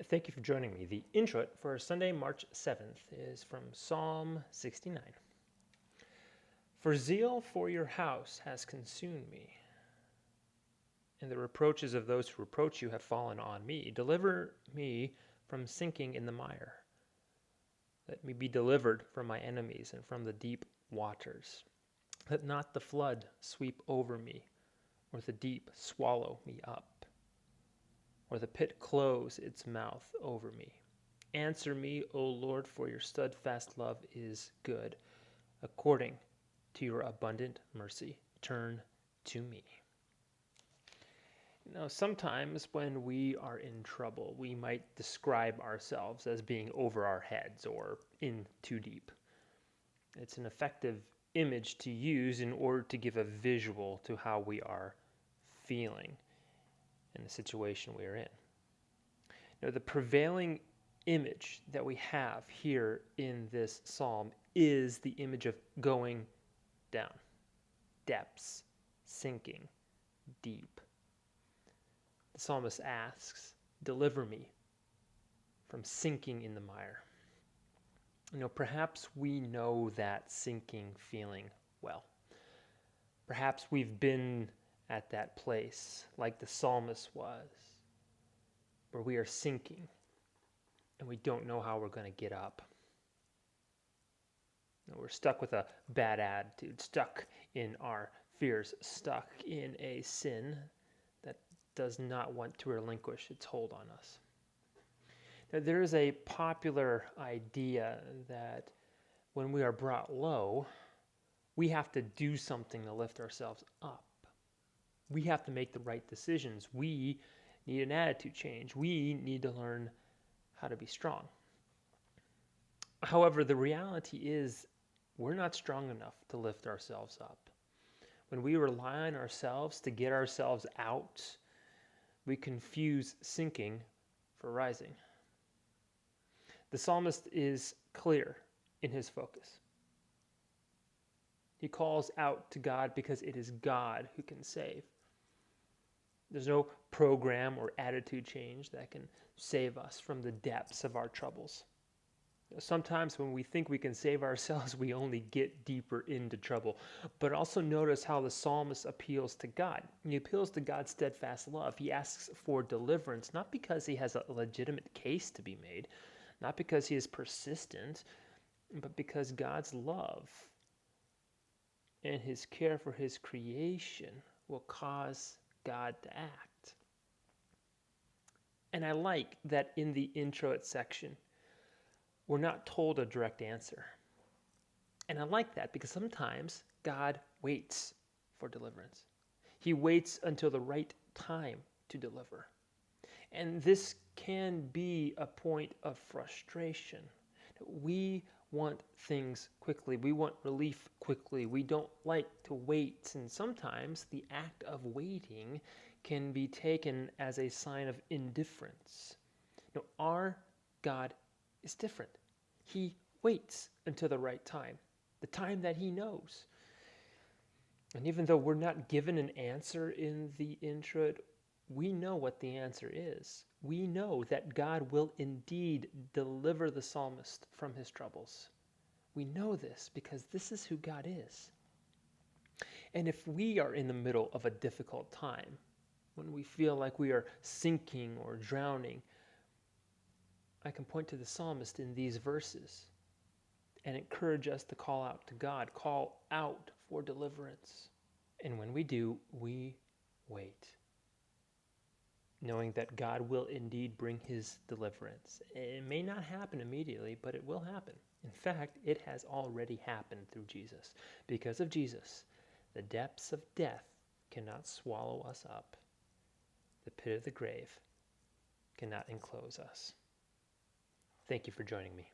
Thank you for joining me. The Introit for Sunday, March 7th is from Psalm 69. For zeal for your house has consumed me, and the reproaches of those who reproach you have fallen on me. Deliver me from sinking in the mire. Let me be delivered from my enemies and from the deep waters. Let not the flood sweep over me, or the deep swallow me up, or the pit close its mouth over me. Answer me, O Lord, for your steadfast love is good. According to your abundant mercy, turn to me. Now, sometimes when we are in trouble, we might describe ourselves as being over our heads or in too deep. It's an effective image to use in order to give a visual to how we are feeling in the situation we are in. Now, the prevailing image that we have here in this psalm is the image of going down, depths, sinking, deep. The psalmist asks, deliver me from sinking in the mire. Perhaps we know that sinking feeling well. Perhaps we've been at that place like the psalmist was, where we are sinking and we don't know how we're going to get up. We're stuck with a bad attitude, stuck in our fears, stuck in a sin that does not want to relinquish its hold on us. Now, there is a popular idea that when we are brought low, we have to do something to lift ourselves up. We have to make the right decisions. We need an attitude change. We need to learn how to be strong. However, the reality is we're not strong enough to lift ourselves up. When we rely on ourselves to get ourselves out, we confuse sinking for rising. The psalmist is clear in his focus. He calls out to God because it is God who can save. There's no program or attitude change that can save us from the depths of our troubles. Sometimes when we think we can save ourselves, we only get deeper into trouble. But also notice how the psalmist appeals to God. He appeals to God's steadfast love. He asks for deliverance, not because he has a legitimate case to be made, not because he is persistent, but because God's love and his care for his creation will cause God to act. And I like that in the Introit section, we're not told a direct answer. And I like that because sometimes God waits for deliverance. He waits until the right time to deliver. And this can be a point of frustration. We want things quickly. We want relief quickly. We don't like to wait. And sometimes the act of waiting can be taken as a sign of indifference. Our God is different. He waits until the right time, the time that he knows. And even though we're not given an answer in the Introit, we know what the answer is. We know that God will indeed deliver the psalmist from his troubles. We know this because this is who God is. And if we are in the middle of a difficult time, when we feel like we are sinking or drowning, I can point to the psalmist in these verses and encourage us to call out to God, call out for deliverance. And when we do, we wait, knowing that God will indeed bring his deliverance. It may not happen immediately, but it will happen. In fact, it has already happened through Jesus. Because of Jesus, the depths of death cannot swallow us up. The pit of the grave cannot enclose us. Thank you for joining me.